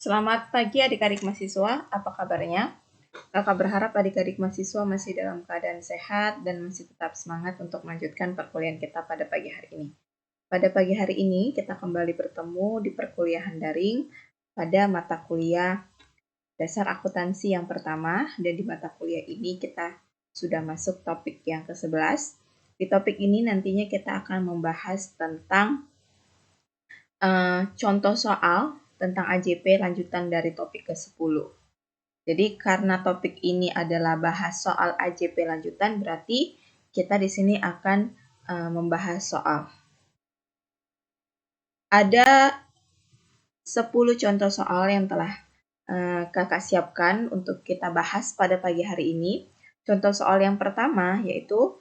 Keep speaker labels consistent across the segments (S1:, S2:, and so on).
S1: Selamat pagi adik-adik mahasiswa, apa kabarnya? Kakak berharap adik-adik mahasiswa masih dalam keadaan sehat dan masih tetap semangat untuk melanjutkan perkuliahan kita pada pagi hari ini. Pada pagi hari ini kita kembali bertemu di perkuliahan daring pada mata kuliah dasar akuntansi yang pertama, dan di mata kuliah ini kita sudah masuk topik yang ke-11. Di topik ini nantinya kita akan membahas tentang contoh soal tentang AJP lanjutan dari topik ke-10. Jadi karena topik ini adalah bahas soal AJP lanjutan, berarti kita di sini akan membahas soal. Ada 10 contoh soal yang telah kakak siapkan untuk kita bahas pada pagi hari ini. Contoh soal yang pertama yaitu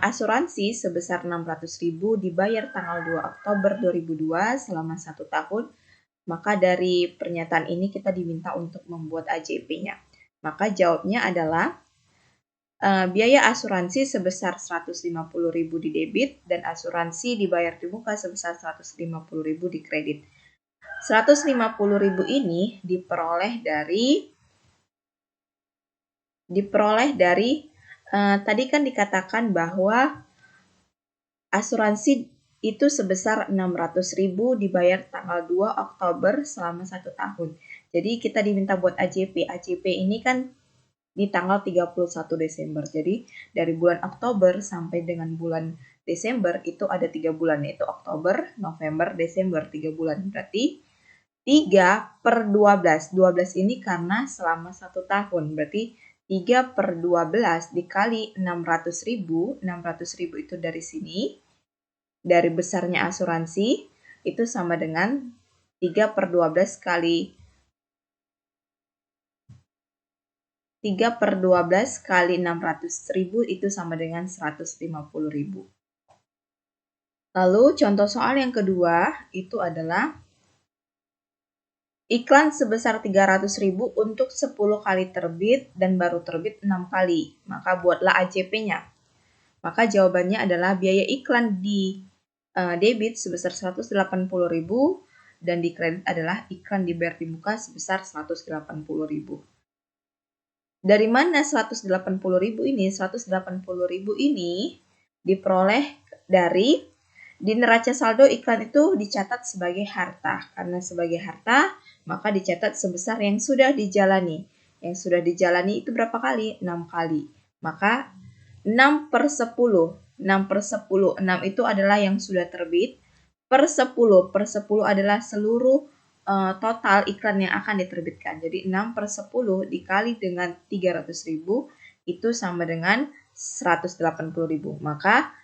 S1: asuransi sebesar 600.000 dibayar tanggal 2 Oktober 2002 selama 1 tahun. Maka dari pernyataan ini kita diminta untuk membuat AJP-nya. Maka jawabnya adalah biaya asuransi sebesar 150.000 di debit dan asuransi dibayar di muka sebesar 150.000 di kredit. 150.000 ini diperoleh dari tadi kan dikatakan bahwa asuransi itu sebesar 600.000 dibayar tanggal 2 Oktober selama 1 tahun. Jadi kita diminta buat AJP. AJP ini kan di tanggal 31 Desember. Jadi dari bulan Oktober sampai dengan bulan Desember itu ada 3 bulan, yaitu Oktober, November, Desember, 3 bulan. Berarti 3/12. 12 ini karena selama 1 tahun. Berarti 3/12 dikali 600.000. 600.000 itu dari sini. Dari besarnya asuransi itu sama dengan 3/12 kali 600.000 itu sama dengan 150.000. Lalu contoh soal yang kedua itu adalah iklan sebesar 300.000 untuk 10 kali terbit dan baru terbit 6 kali. Maka buatlah AJP-nya. Maka jawabannya adalah biaya iklan di debit sebesar 180.000 dan di kredit adalah iklan dibayar di muka sebesar 180.000. Dari mana 180.000 ini? 180.000 ini diperoleh dari di neraca saldo iklan itu dicatat sebagai harta. Karena sebagai harta, maka dicatat sebesar yang sudah dijalani. Yang sudah dijalani itu berapa kali? 6 kali. Maka 6/10. 6/10. 6 itu adalah yang sudah terbit. Per 10. Per 10 adalah seluruh total iklan yang akan diterbitkan. Jadi 6/10 dikali dengan 300.000 itu sama dengan 180.000. Maka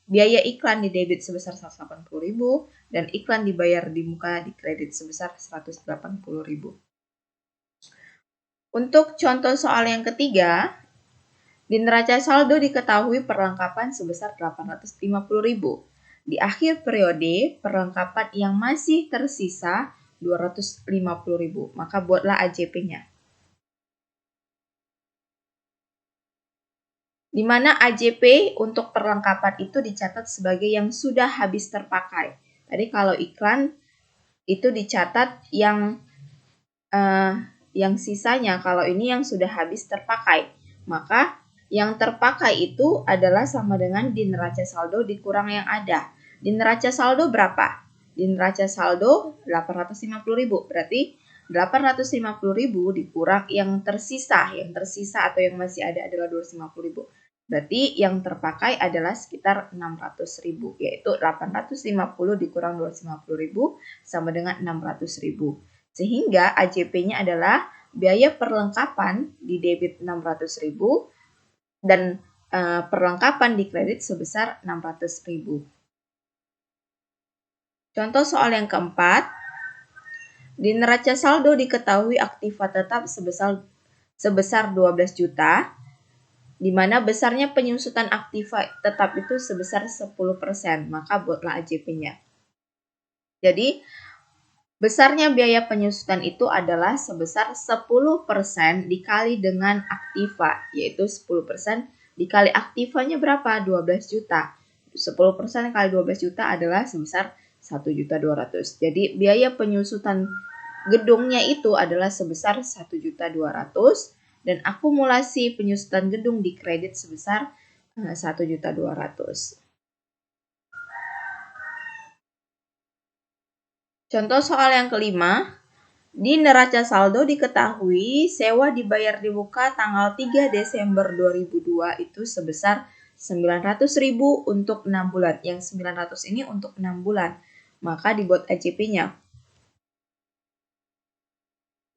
S1: biaya iklan di debit sebesar 180.000 dan iklan dibayar di muka di kredit sebesar 180.000. Untuk contoh soal yang ketiga, di neraca saldo diketahui perlengkapan sebesar 850.000. Di akhir periode, perlengkapan yang masih tersisa 250.000. Maka buatlah AJP-nya. Di mana AJP untuk perlengkapan itu dicatat sebagai yang sudah habis terpakai. Tadi kalau iklan itu dicatat yang sisanya, kalau ini yang sudah habis terpakai. Maka yang terpakai itu adalah sama dengan di neraca saldo dikurang yang ada. Di neraca saldo berapa? Di neraca saldo 850.000. Berarti 850.000 dikurang yang tersisa. Yang tersisa atau yang masih ada adalah 250.000. Berarti yang terpakai adalah sekitar 600.000. Yaitu 850 dikurang 250.000 sama dengan 600.000. Sehingga AJP-nya adalah biaya perlengkapan di debit 600.000 dan perlengkapan di kredit sebesar 600.000. Contoh soal yang keempat, di neraca saldo diketahui aktiva tetap sebesar 12 juta, di mana besarnya penyusutan aktiva tetap itu sebesar 10%, maka buatlah AJP-nya. Jadi, besarnya biaya penyusutan itu adalah sebesar 10% dikali dengan aktiva, yaitu 10% dikali aktivanya berapa? 12 juta. 10% kali 12 juta adalah sebesar 1.200.000. Jadi biaya penyusutan gedungnya itu adalah sebesar 1.200.000 dan akumulasi penyusutan gedung di kredit sebesar 1.200.000. Contoh soal yang kelima, di neraca saldo diketahui sewa dibayar di muka tanggal 3 Desember 2002 itu sebesar 900.000 untuk 6 bulan. Yang 900 ini untuk 6 bulan. Maka dibuat AJP-nya.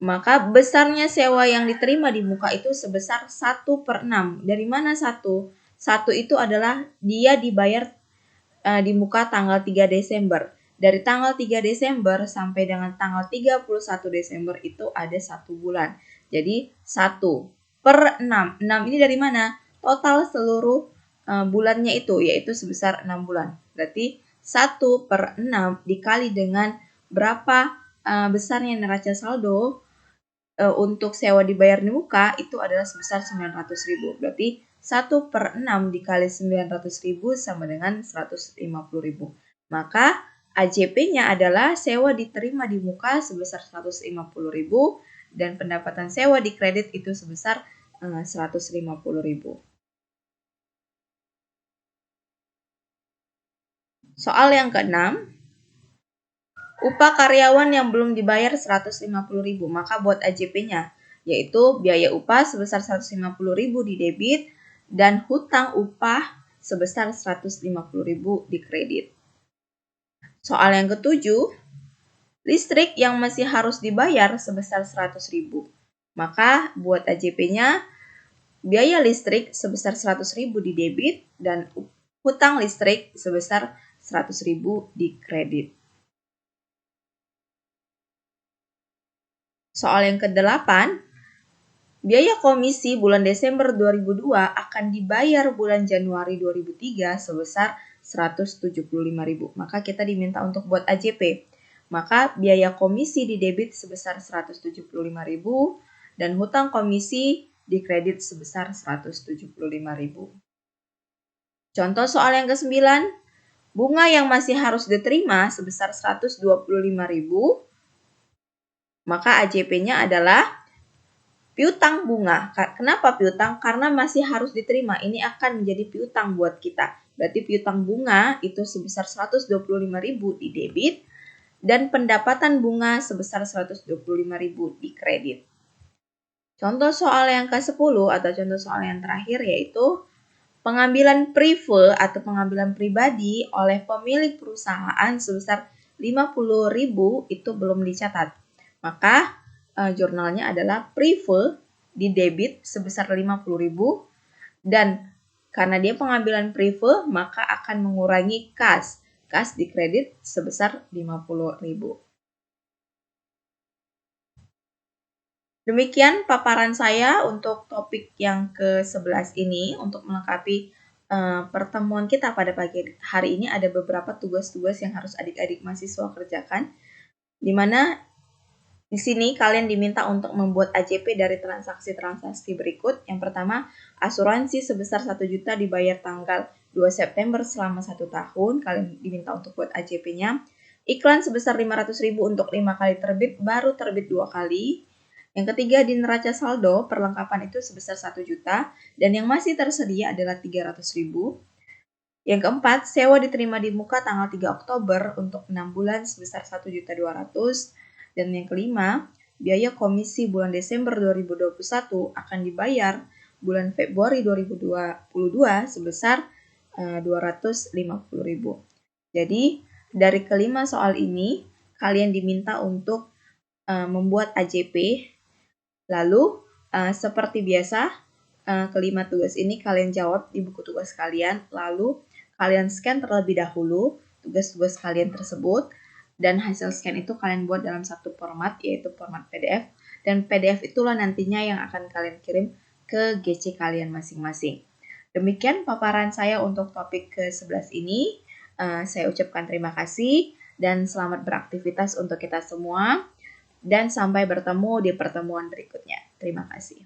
S1: Maka besarnya sewa yang diterima di muka itu sebesar 1/6. Dari mana 1? 1 itu adalah dia dibayar di muka tanggal 3 Desember. Dari tanggal 3 Desember sampai dengan tanggal 31 Desember itu ada 1 bulan. Jadi 1/6. 6 ini dari mana? Total seluruh bulannya itu, yaitu sebesar 6 bulan. Berarti 1/6 dikali dengan berapa besarnya neraca saldo untuk sewa dibayar di muka itu adalah sebesar 900.000. Berarti 1/6 dikali 900.000 sama dengan 150.000. Maka AJP-nya adalah sewa diterima di muka sebesar 150.000 dan pendapatan sewa di kredit itu sebesar 150.000. Soal yang keenam, upah karyawan yang belum dibayar 150.000, maka buat AJP-nya, yaitu biaya upah sebesar 150.000 di debit dan hutang upah sebesar 150.000 di kredit. Soal yang ketujuh, listrik yang masih harus dibayar sebesar 100.000. Maka buat AJP-nya, biaya listrik sebesar 100.000 di debit dan hutang listrik sebesar 100.000 di kredit. Soal yang ke-8, biaya komisi bulan Desember 2002 akan dibayar bulan Januari 2003 sebesar 175.000. Maka kita diminta untuk buat AJP. Maka biaya komisi di debit sebesar 175.000 dan hutang komisi di kredit sebesar 175.000. Contoh soal yang ke-9, bunga yang masih harus diterima sebesar 125.000. Maka AJP-nya adalah piutang bunga. Kenapa piutang? Karena masih harus diterima. Ini akan menjadi piutang buat kita. Berarti piutang bunga itu sebesar 125.000 di debit dan pendapatan bunga sebesar 125.000 di kredit. Contoh soal yang ke-10 atau contoh soal yang terakhir yaitu pengambilan prive atau pengambilan pribadi oleh pemilik perusahaan sebesar 50.000 itu belum dicatat. Maka jurnalnya adalah prive di debit sebesar 50.000 dan karena dia pengambilan prive maka akan mengurangi kas. Kas di kredit sebesar 50.000. Demikian paparan saya untuk topik yang ke-11 ini. Untuk melengkapi pertemuan kita pada pagi hari ini ada beberapa tugas-tugas yang harus adik-adik mahasiswa kerjakan. Di mana di sini kalian diminta untuk membuat AJP dari transaksi-transaksi berikut. Yang pertama, asuransi sebesar 1 juta dibayar tanggal 2 September selama 1 tahun. Kalian diminta untuk buat AJP-nya. Iklan sebesar 500.000 untuk 5 kali terbit, baru terbit 2 kali. Yang ketiga, di neraca saldo, perlengkapan itu sebesar 1 juta dan yang masih tersedia adalah 300.000. Yang keempat, sewa diterima di muka tanggal 3 Oktober untuk 6 bulan sebesar 1.200.000. Dan yang kelima, biaya komisi bulan Desember 2021 akan dibayar bulan Februari 2022 sebesar 250.000. Jadi, dari kelima soal ini, kalian diminta untuk membuat AJP. Lalu, seperti biasa, kelima tugas ini kalian jawab di buku tugas kalian. Lalu, kalian scan terlebih dahulu tugas-tugas kalian tersebut. Dan hasil scan itu kalian buat dalam satu format, yaitu format PDF. Dan PDF itulah nantinya yang akan kalian kirim ke GC kalian masing-masing. Demikian paparan saya untuk topik ke-11 ini. Saya ucapkan terima kasih dan selamat beraktivitas untuk kita semua. Dan sampai bertemu di pertemuan berikutnya. Terima kasih.